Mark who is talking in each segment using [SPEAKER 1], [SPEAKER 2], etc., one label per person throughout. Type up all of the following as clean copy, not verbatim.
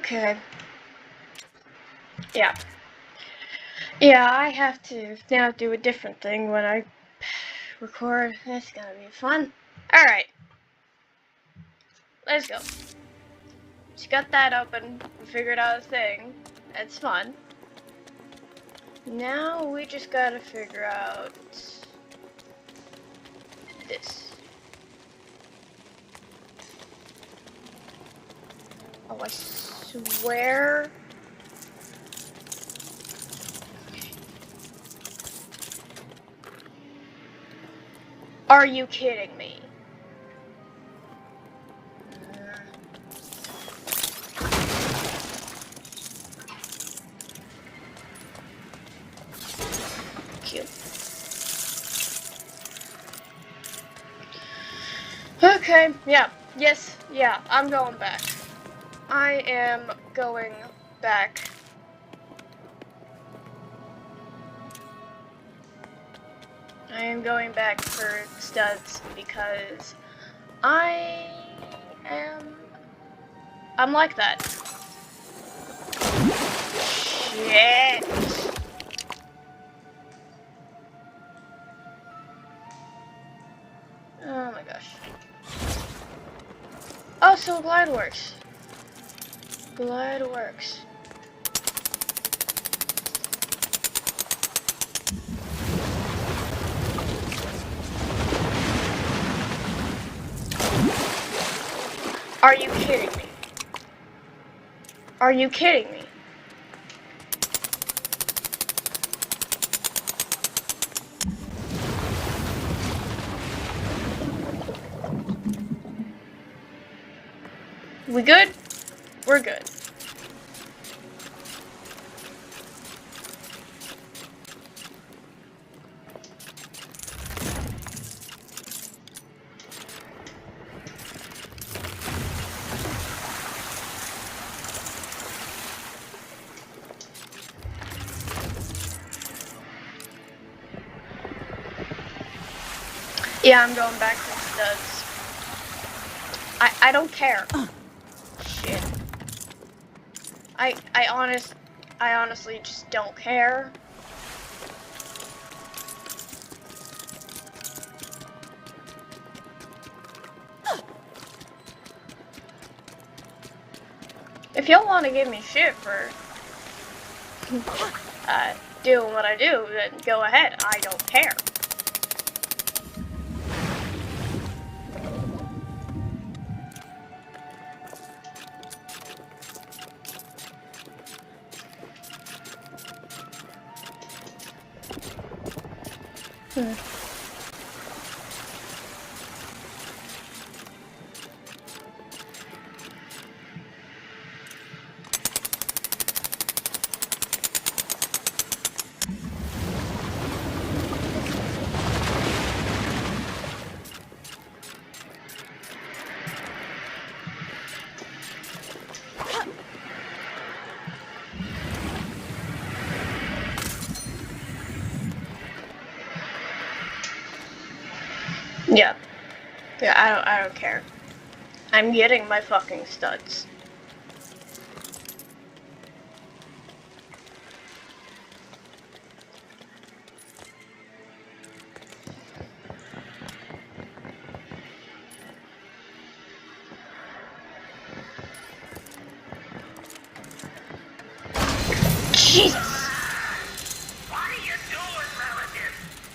[SPEAKER 1] Okay. Yeah. Yeah, I have to now do a different thing when I record. It's gonna be fun. Alright. Let's go. Just got that open. We figured out a thing. That's fun. Now we just gotta figure out this. Oh, I swear. Are you kidding me? Cute. Okay, yeah, yes, yeah, I'm going back. I am going back. I am going back for studs because I'm like that. Shit. Oh my gosh. Oh, so glide works. Glide works. Are you kidding me? Are you kidding me? We good? We're good. Yeah, I'm going back to studs. I don't care. Shit. I honestly just don't care. If y'all want to give me shit for doing what I do, then go ahead. I don't care. Yeah. Yeah, I don't care. I'm getting my fucking studs. Jesus!
[SPEAKER 2] What are you doing, relative?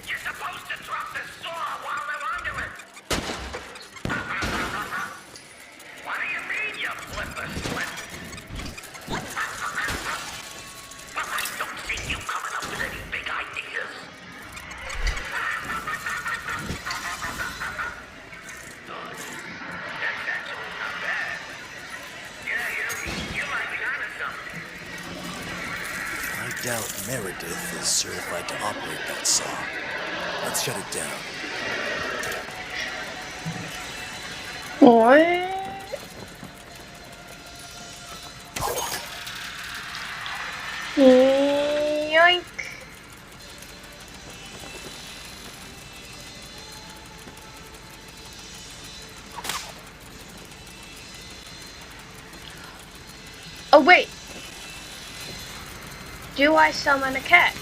[SPEAKER 2] You're supposed to drop the saw while they're under it. What do you mean, you flipper slip? Well, I don't see you coming up with any big ideas. That's actually not bad. Yeah, you might be onto something.
[SPEAKER 3] I doubt Meredith is certified to operate that saw. Let's shut it down.
[SPEAKER 1] What? Yoink. Oh, wait. Do I summon a cat?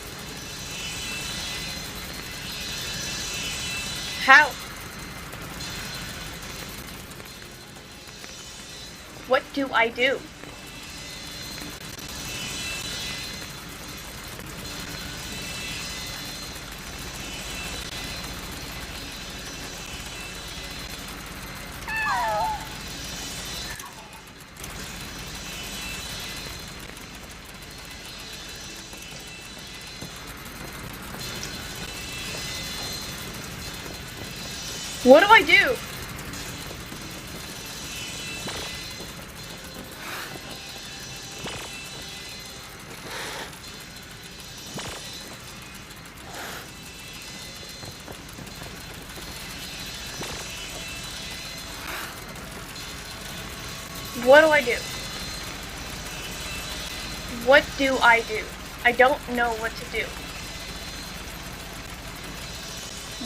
[SPEAKER 1] How? What do I do? What do I do? What do I do? What do I do? I don't know what to do.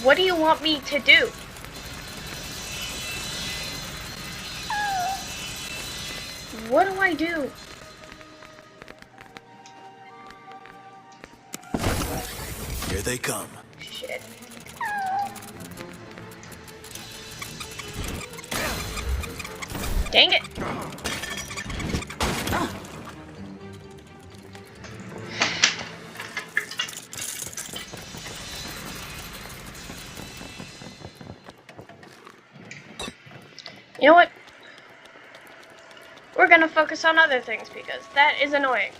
[SPEAKER 1] What do you want me to do? What do I do?
[SPEAKER 3] Here they come.
[SPEAKER 1] Shit. Dang it. You know what? We're gonna focus on other things because that is annoying.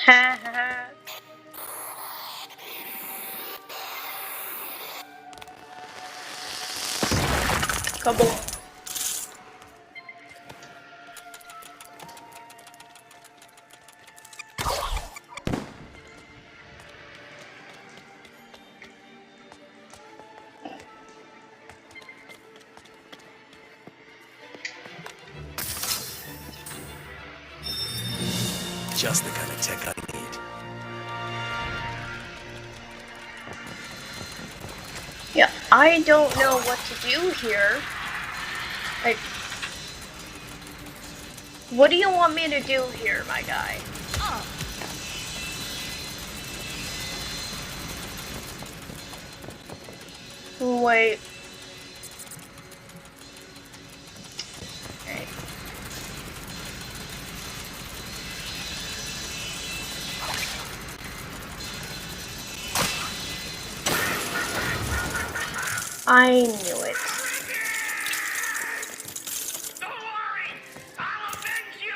[SPEAKER 1] Ha ha ha. Kaboom.
[SPEAKER 3] Just the kind of tech I need.
[SPEAKER 1] Yeah, I don't know what to do here. Like, what do you want me to do here, my guy? Wait. Okay. I knew it.
[SPEAKER 2] Don't worry, I'll avenge you.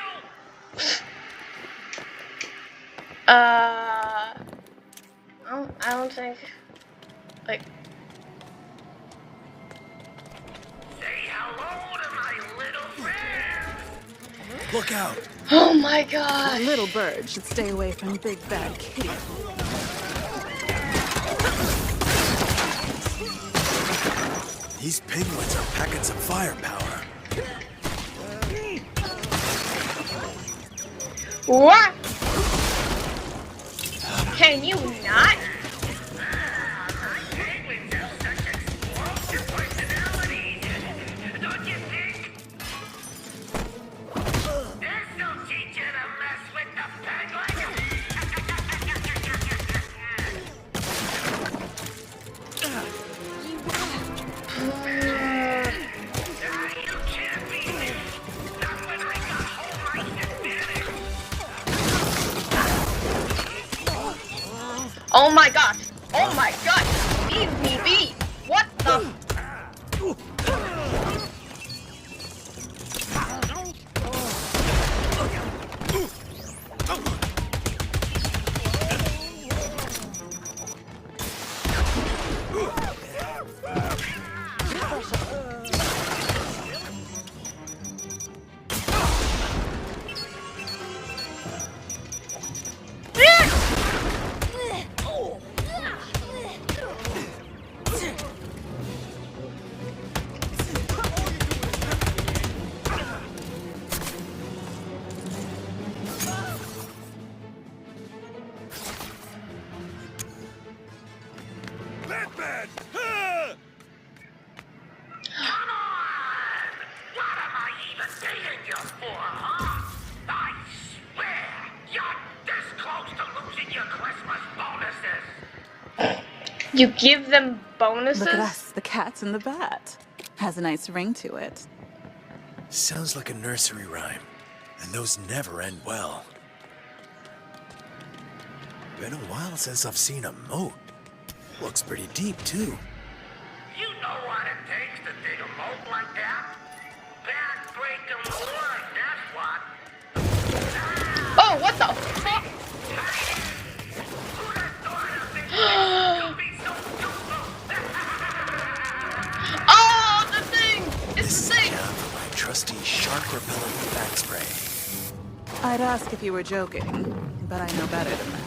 [SPEAKER 1] I don't think, like,
[SPEAKER 2] Say hello to my little friend.
[SPEAKER 3] Look out!
[SPEAKER 1] oh my god.
[SPEAKER 4] Little bird should stay away from big bad kitty.
[SPEAKER 3] These penguins are packing some firepower.
[SPEAKER 1] What? Can you not?
[SPEAKER 2] Penguins have such explosive personalities, don't you think? There's no teacher to mess with the penguin. You can't beat me. Not when I got home ice advantage.
[SPEAKER 1] Oh my gosh. Oh my gosh. Leave me be. What the?
[SPEAKER 2] figure for, huh? I swear, you're this close to losing your Christmas bonuses.
[SPEAKER 1] You give them bonuses?
[SPEAKER 4] Look at us, the cat and the bat. Has a nice ring to it.
[SPEAKER 3] Sounds like a nursery rhyme, and those never end well. Been a while since I've seen a moat. Looks pretty deep, too.
[SPEAKER 2] You know what it takes to dig a moat like that? Back-breaking wood, that's what.
[SPEAKER 1] Oh, what the fuck?
[SPEAKER 2] Who'd have thought a big thing could be so useful?
[SPEAKER 1] Oh, the thing! It's
[SPEAKER 3] This
[SPEAKER 1] the
[SPEAKER 3] is
[SPEAKER 1] thing!
[SPEAKER 3] down for my trusty shark-repellent back spray.
[SPEAKER 4] I'd ask if you were joking, but I know better than that.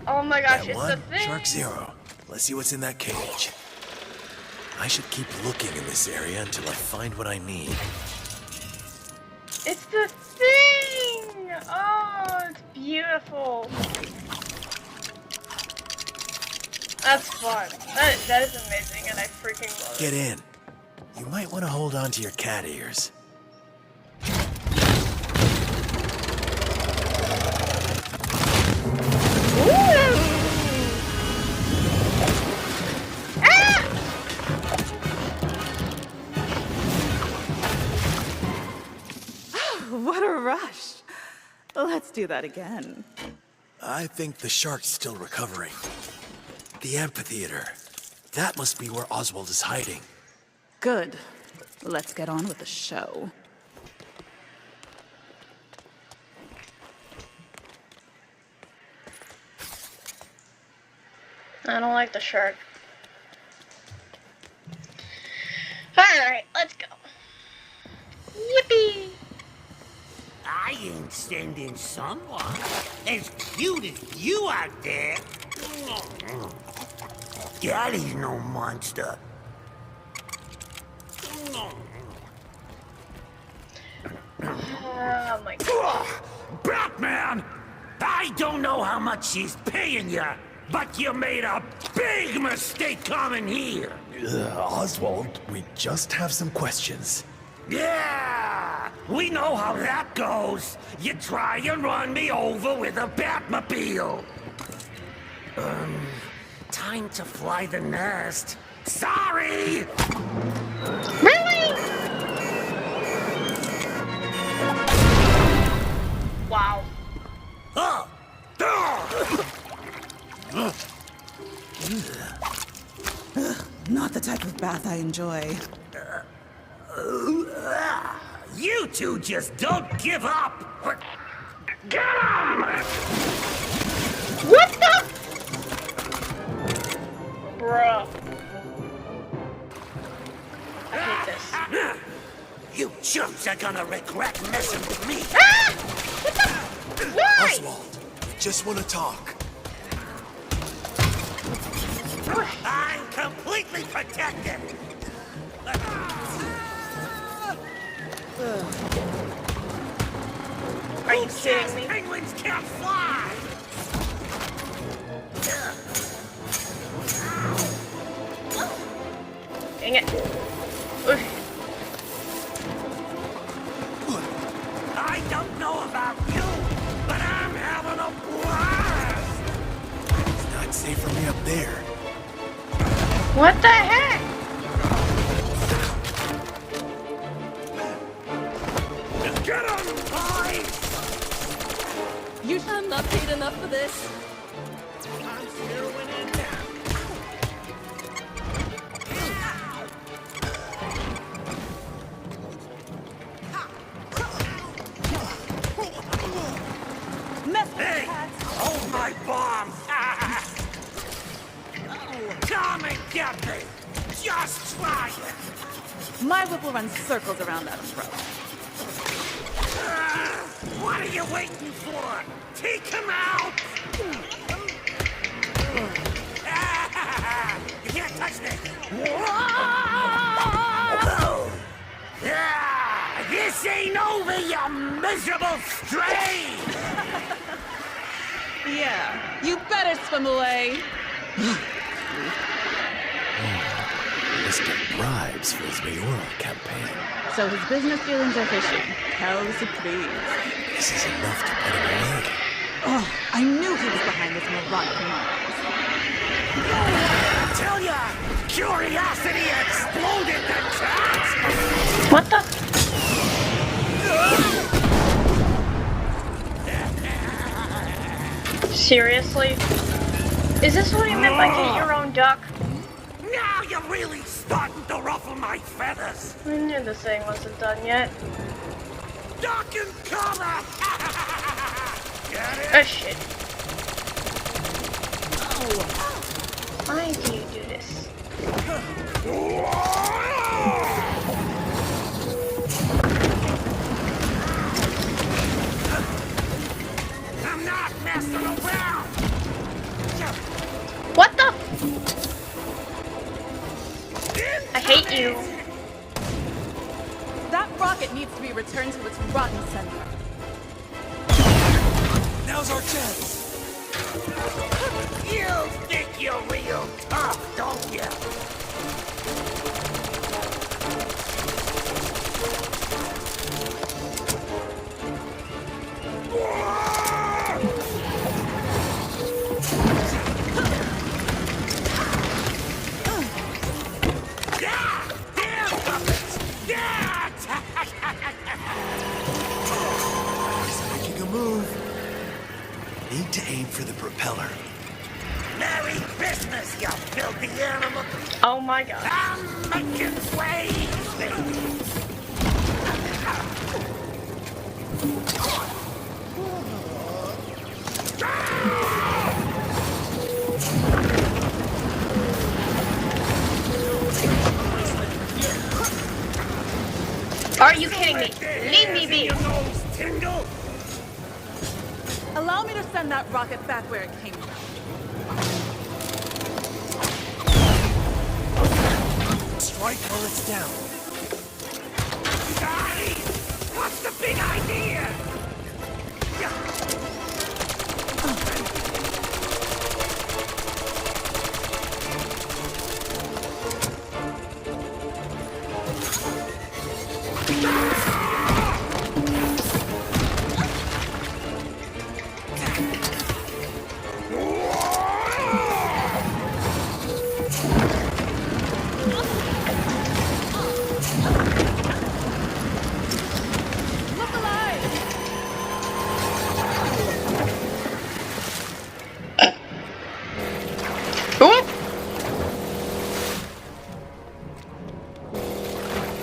[SPEAKER 1] Oh my gosh,
[SPEAKER 3] That
[SPEAKER 1] it's
[SPEAKER 3] one,
[SPEAKER 1] the thing!
[SPEAKER 3] Shark Zero. Let's see what's in that cage. I should keep looking in this area until I find what I need.
[SPEAKER 1] It's the thing! Oh, it's beautiful. That's fun. That is amazing, and I freaking love
[SPEAKER 3] Get
[SPEAKER 1] it.
[SPEAKER 3] in. You might want to hold on to your cat ears.
[SPEAKER 4] What a rush. Let's do that again.
[SPEAKER 3] I think the shark's still recovering. The amphitheater. That must be where Oswald is hiding.
[SPEAKER 4] Good. Let's get on with the show.
[SPEAKER 1] I don't like the shark. Alright, let's go. Yippee!
[SPEAKER 2] I ain't sending someone as cute as you out there. Daddy's no monster.
[SPEAKER 1] Oh my god.
[SPEAKER 2] Batman! I don't know how much she's paying you, but you made a big mistake coming here.
[SPEAKER 3] Oswald, we just have some questions.
[SPEAKER 2] Yeah! We know how that goes. You try and run me over with a Batmobile. Time to fly the nest. Sorry!
[SPEAKER 1] Really? Wow.
[SPEAKER 2] Oh!
[SPEAKER 4] Not the type of bath I enjoy.
[SPEAKER 2] You two just don't give up! Get him!
[SPEAKER 1] What the? Bruh. I hate this.
[SPEAKER 2] You chumps are gonna regret messing with me!
[SPEAKER 1] Ah! What the? Why?
[SPEAKER 3] Oswald, we just want to talk.
[SPEAKER 2] I'm completely protected!
[SPEAKER 1] Are you kidding me?
[SPEAKER 2] Penguins can't fly!
[SPEAKER 1] Dang it. Oof.
[SPEAKER 2] I don't know about you, but I'm having a blast!
[SPEAKER 3] It's not safe for me up there.
[SPEAKER 1] What the heck?
[SPEAKER 2] Get him, boys!
[SPEAKER 5] You sure I'm not paid enough for this?
[SPEAKER 2] I'm zeroing in now. Hey! Hold my bomb! Come and get me! Just try it!
[SPEAKER 4] My whip will run circles around that umbrella.
[SPEAKER 2] What are you waiting for? Take him out! You can't touch me! This ain't over, you miserable stray!
[SPEAKER 4] Yeah, you better swim away.
[SPEAKER 3] list of bribes for his mayoral campaign.
[SPEAKER 4] So his business dealings are fishy. Hell is a please.
[SPEAKER 3] This is enough to put him away.
[SPEAKER 4] Oh, I knew he was behind this moronic noise.
[SPEAKER 2] I tell ya, curiosity exploded the cat!
[SPEAKER 1] What the? Seriously? Is this what he meant by get your own duck?
[SPEAKER 2] Now you're really starting to ruffle my feathers.
[SPEAKER 1] I knew this thing wasn't done yet.
[SPEAKER 2] Duck and cover! Get it?
[SPEAKER 1] Oh shit. Why do you do this?
[SPEAKER 2] I'm not messing around!
[SPEAKER 1] What the? I hate you.
[SPEAKER 4] That rocket needs to be returned to its rotten center.
[SPEAKER 3] Now's our chance.
[SPEAKER 2] You think you're real tough, don't you?
[SPEAKER 3] He's making a move. Need to aim for the propeller.
[SPEAKER 2] Merry business, you filthy animal!
[SPEAKER 1] Oh my god.
[SPEAKER 2] I'm making waves, baby!
[SPEAKER 1] Are you kidding me? Leave me be.
[SPEAKER 2] Your nose tingle?
[SPEAKER 4] Allow me to send that rocket back where it came from.
[SPEAKER 3] Strike while it's down.
[SPEAKER 2] Sorry! What's the big idea?
[SPEAKER 4] Look alive!
[SPEAKER 1] Oop.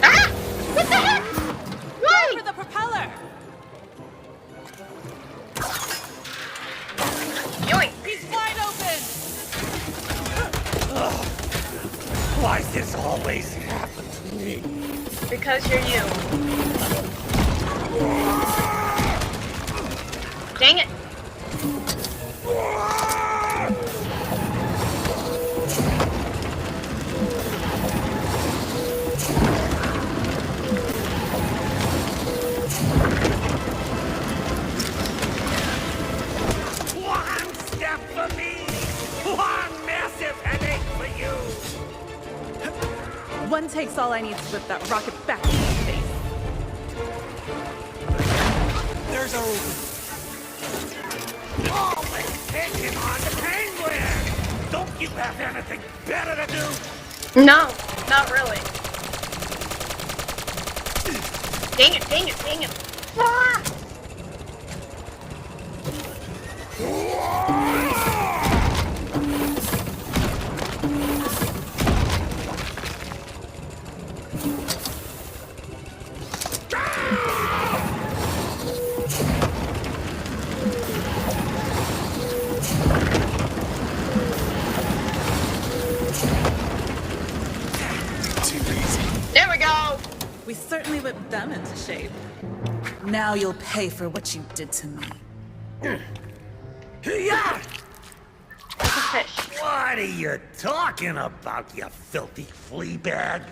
[SPEAKER 1] Ah! What the heck? Why?
[SPEAKER 4] For the propeller!
[SPEAKER 1] Yoink.
[SPEAKER 4] He's wide open!
[SPEAKER 2] Why's this always happen to me?
[SPEAKER 1] Because you're you. Dang it.
[SPEAKER 2] One step for me, one massive headache for you.
[SPEAKER 4] One takes all I need to whip that rocket back into space.
[SPEAKER 3] There's our opening.
[SPEAKER 2] Always taking on the penguin. Don't you have anything better to do?
[SPEAKER 1] No, not really. Dang it, dang it, dang it. Ah!
[SPEAKER 3] Too easy.
[SPEAKER 1] There we go.
[SPEAKER 4] We certainly whipped them into shape. Now you'll pay for what you did to me.
[SPEAKER 2] Yeah!
[SPEAKER 1] It's a fish.
[SPEAKER 2] What are you talking about, you filthy flea bag?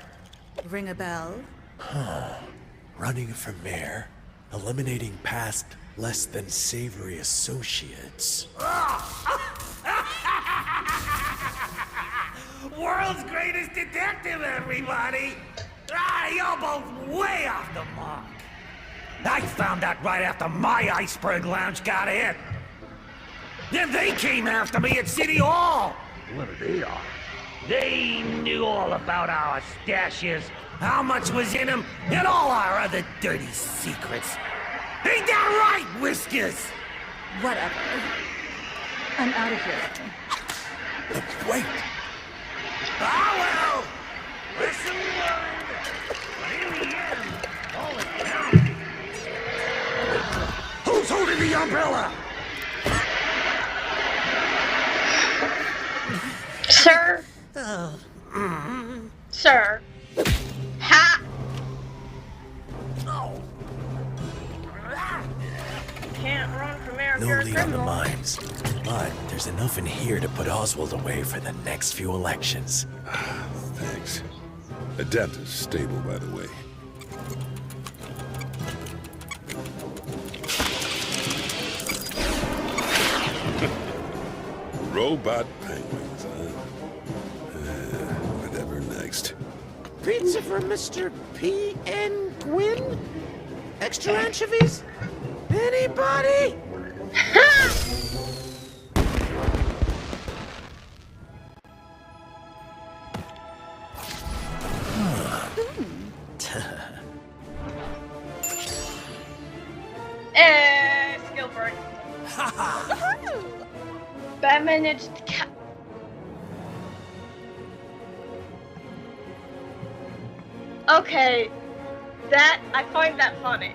[SPEAKER 4] Ring a bell?
[SPEAKER 3] Running for mayor, eliminating past less than savory associates.
[SPEAKER 2] World's greatest detective, everybody! Ah, you're both way off the mark. I found that right after my iceberg lounge got hit. Then they came after me at City Hall. What are they on? They knew all about our stashes, how much was in them, and all our other dirty secrets. Ain't that right, Whiskers?
[SPEAKER 4] Whatever. I'm out of here.
[SPEAKER 3] Wait!
[SPEAKER 2] Ah, well! Lesson learned! But in the end, all it counts. Who's holding the umbrella?
[SPEAKER 1] Sir? Sir? Ha!
[SPEAKER 2] Oh.
[SPEAKER 1] Can't run from air if
[SPEAKER 3] No
[SPEAKER 1] you're a
[SPEAKER 3] lead on the
[SPEAKER 1] criminal.
[SPEAKER 3] mines, but there's enough in here to put Oswald away for the next few elections.
[SPEAKER 6] Thanks. A dent is stable, by the way. Robot penguins, huh? Whatever next.
[SPEAKER 7] Pizza for Mr. P. N. Gwyn? Extra anchovies? Anybody?
[SPEAKER 1] Skill break. Batman managed to Okay, that, I find that funny.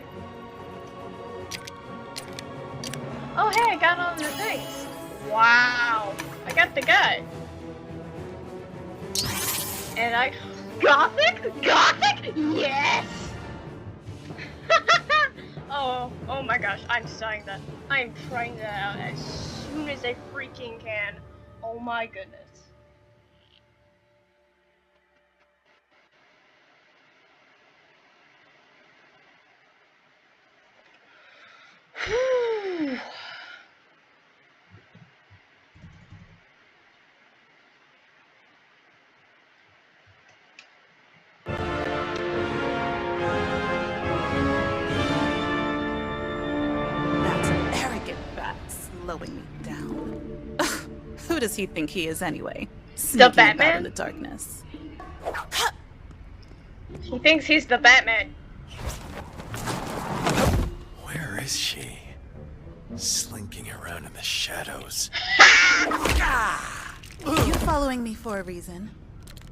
[SPEAKER 1] Oh hey, I got all the things. Wow, I got the guy. And I... Gothic? Gothic? Yes! oh my gosh, I'm trying that. I'm trying that out as soon as I freaking can. Oh my goodness.
[SPEAKER 4] That arrogant bat slowing me down. Who does he think he is anyway? Sneaking about
[SPEAKER 1] Batman?
[SPEAKER 4] in the darkness.
[SPEAKER 1] He thinks he's the Batman.
[SPEAKER 3] Where is she? Slinking around in the shadows.
[SPEAKER 4] You're following me for a reason.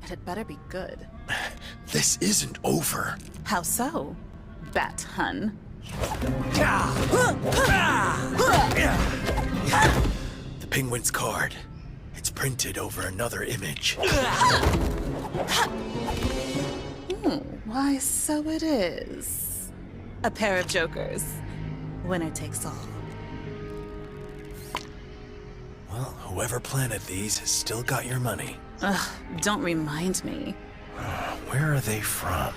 [SPEAKER 4] And it better be good.
[SPEAKER 3] This isn't over.
[SPEAKER 4] How so, Bat Hun?
[SPEAKER 3] The penguin's card. It's printed over another image.
[SPEAKER 4] Why, so it is. A pair of jokers. Winner takes all.
[SPEAKER 3] Well, whoever planted these has still got your money.
[SPEAKER 4] Ugh, don't remind me.
[SPEAKER 3] Where are they from?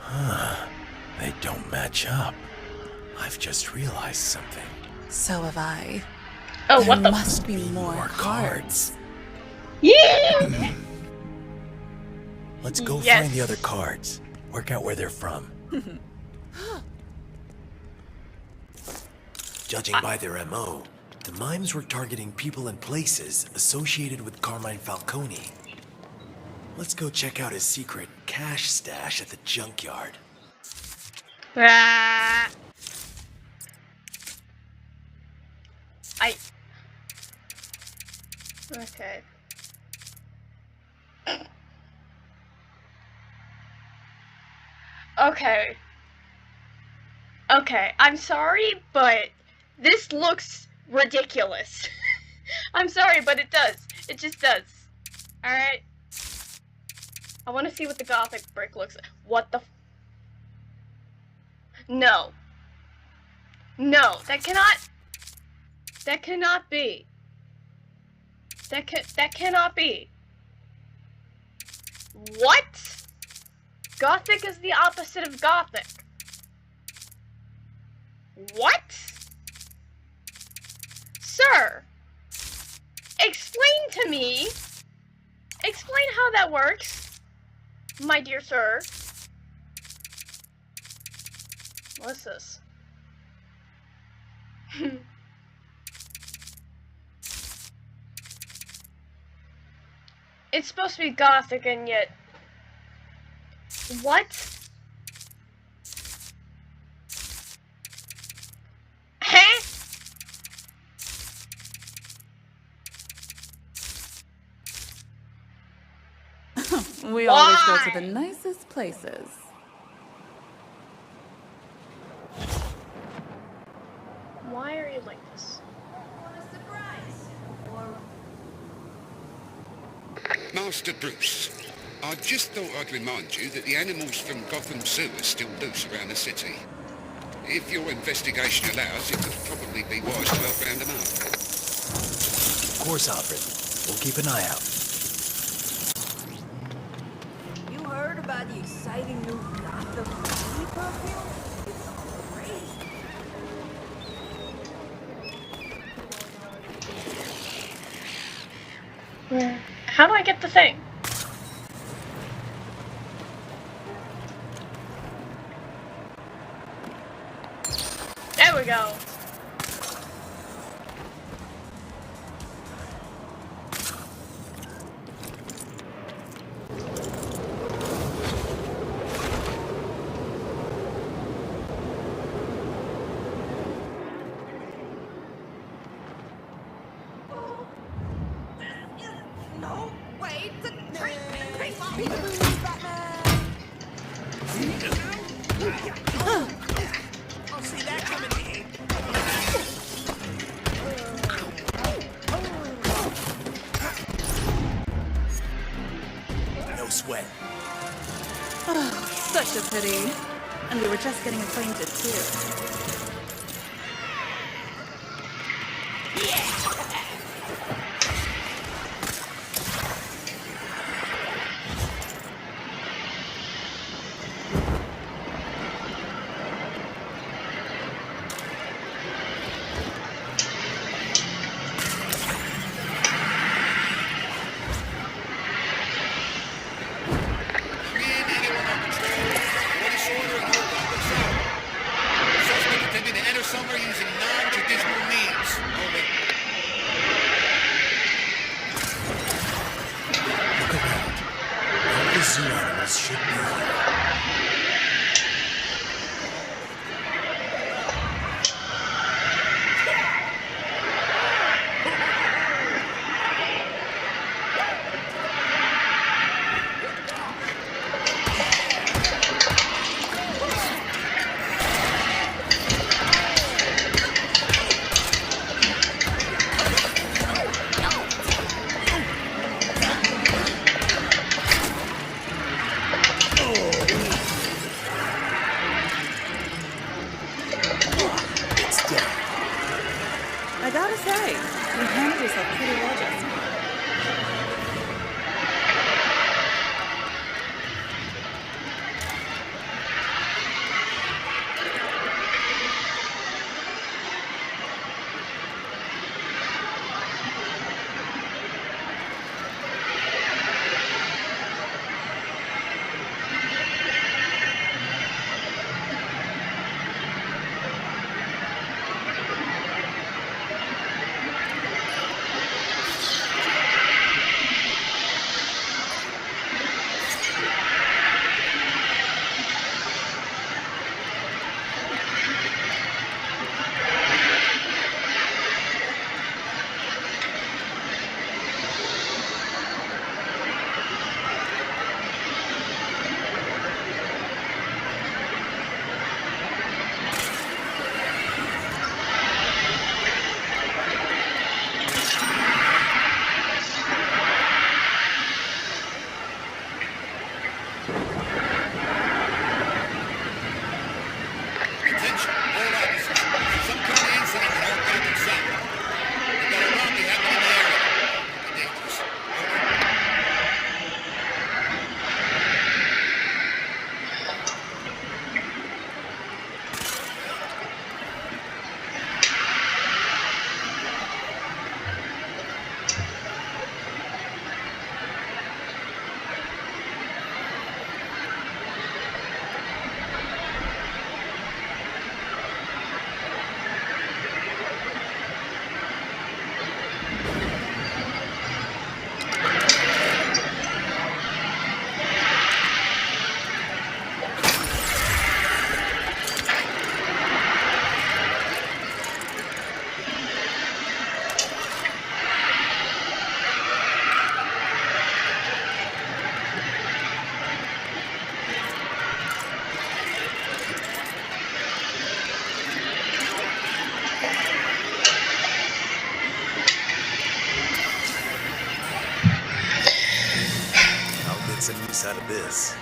[SPEAKER 3] Huh. They don't match up. I've just realized something.
[SPEAKER 4] So have I.
[SPEAKER 1] Oh,
[SPEAKER 4] There
[SPEAKER 1] what the?
[SPEAKER 4] must be more cards.
[SPEAKER 1] Yeah!
[SPEAKER 3] Let's go
[SPEAKER 1] Yes.
[SPEAKER 3] find the other cards. Work out where they're from. Judging by their MO, the mimes were targeting people and places associated with Carmine Falcone. Let's go check out his secret cash stash at the junkyard.
[SPEAKER 1] Ah. Okay. Okay. Okay, I'm sorry, but this looks ridiculous. I'm sorry, but it does. It just does. Alright? I want to see what the Gothic brick looks like. What the f- No. No, that cannot be. That cannot be. What? Gothic is the opposite of Gothic. What? Sir, explain to me that works, my dear sir. What's this? It's supposed to be gothic, and yet... What? Huh?
[SPEAKER 4] We always go to the nicest places.
[SPEAKER 1] Why are you like this?
[SPEAKER 8] Master Bruce, I just thought I'd remind you that the animals from Gotham Zoo are still loose around the city. If your investigation allows, it would probably be wise to help round them up.
[SPEAKER 3] Of course, Alfred. We'll keep an eye out.
[SPEAKER 9] You heard about the exciting new Gotham City perfume? It's great.
[SPEAKER 1] How do I get the thing? There we go.
[SPEAKER 9] No way to treat me.
[SPEAKER 7] I'll see that coming.
[SPEAKER 3] No sweat.
[SPEAKER 4] Such a pity. And we were just getting acquainted, too.
[SPEAKER 3] Look around. All the zoo animals should be here. It's dead.
[SPEAKER 4] I gotta say, you handled yourself pretty well just now.
[SPEAKER 3] out of this.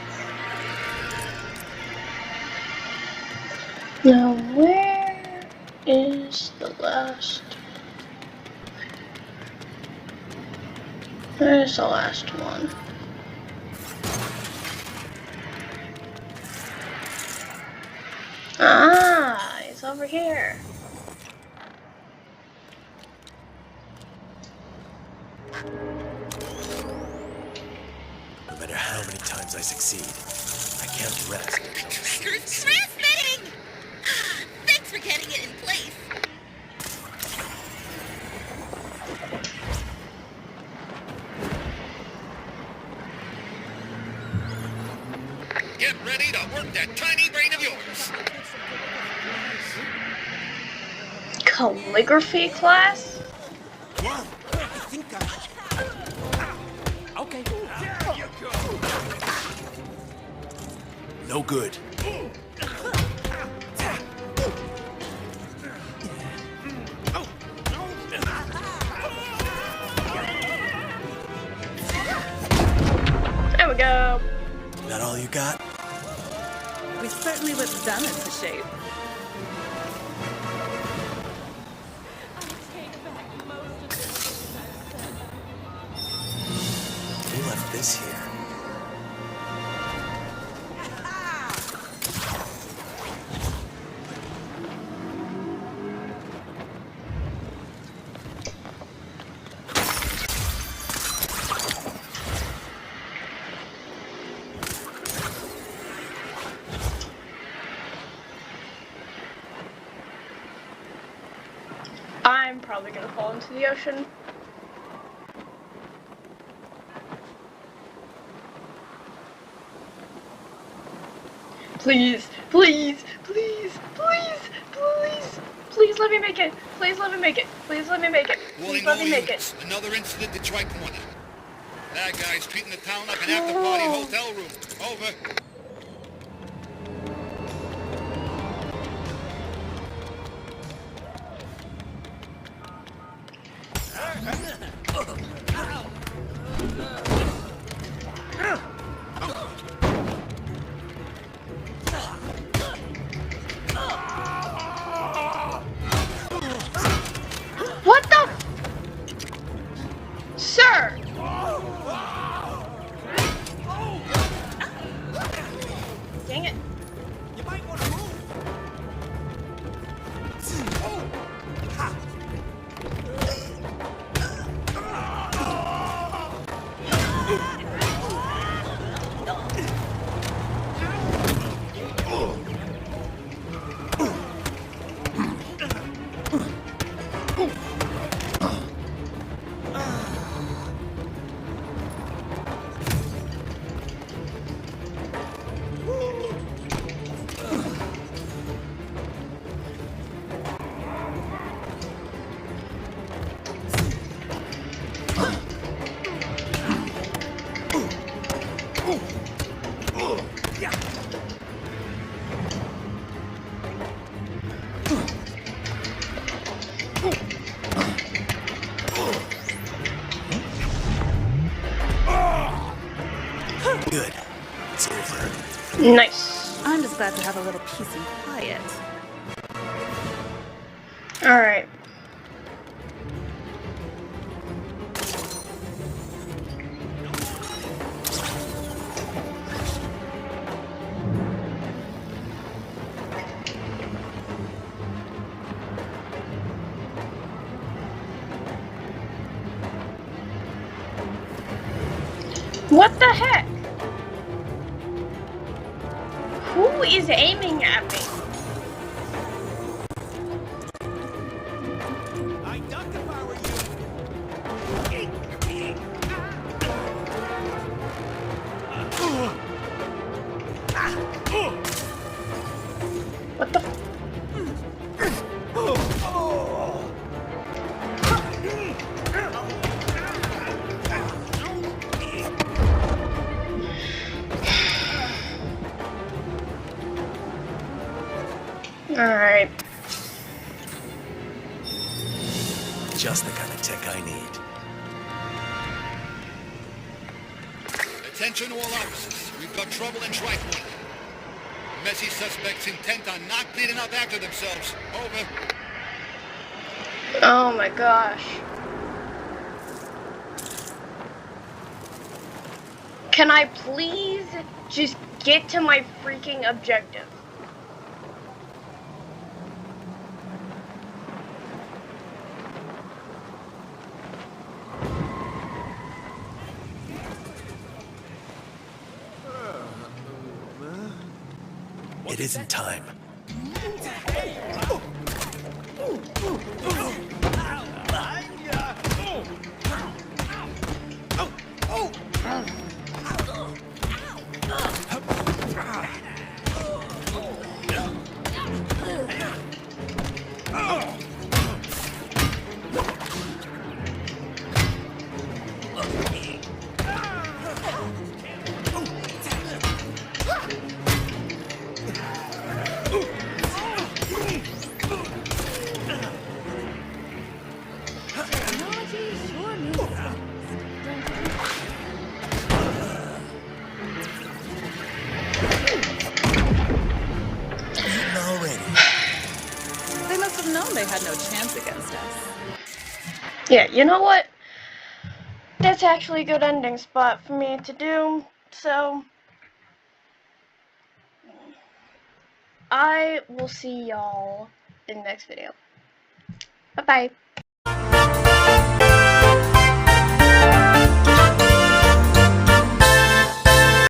[SPEAKER 1] Now where is the last? Where's the last one? Ah, it's over here.
[SPEAKER 3] No matter how many times I succeed, I can't rest until
[SPEAKER 10] You're transmitting! Thanks for getting it in place.
[SPEAKER 8] Get ready to work that tiny brain of yours.
[SPEAKER 1] Calligraphy class?
[SPEAKER 7] Okay.
[SPEAKER 3] no good.
[SPEAKER 1] There we go.
[SPEAKER 3] That all you got?
[SPEAKER 4] We certainly whipped them into shape.
[SPEAKER 3] Who left this here?
[SPEAKER 1] I'm probably gonna fall into the ocean. Please, please, please, please, please, please let me make it. Please let me make it. Please let me make it. Please let me make it.
[SPEAKER 8] Another incident to Tri-Corner. That guy's treating the town like an after-party hotel room. Over.
[SPEAKER 1] What the? Sir! Dang it.
[SPEAKER 7] You might want to move.
[SPEAKER 3] Good. It's over.
[SPEAKER 1] Nice.
[SPEAKER 4] I'm just glad to have a little peace and quiet.
[SPEAKER 1] Alright. What the heck? Who is aiming at me?
[SPEAKER 7] I duck if I were
[SPEAKER 1] What the? Alright.
[SPEAKER 3] Just the kind of tech I need.
[SPEAKER 8] Attention all officers. We've got trouble in Tri Point. Messy suspects intent on not cleaning up after themselves. Over.
[SPEAKER 1] Oh my gosh. Can I please just get to my freaking objective?
[SPEAKER 3] It isn't time.
[SPEAKER 4] They must have known they had no chance against us.
[SPEAKER 1] Yeah, you know what? That's actually a good ending spot for me to do, so I will see y'all in the next video. Bye-bye.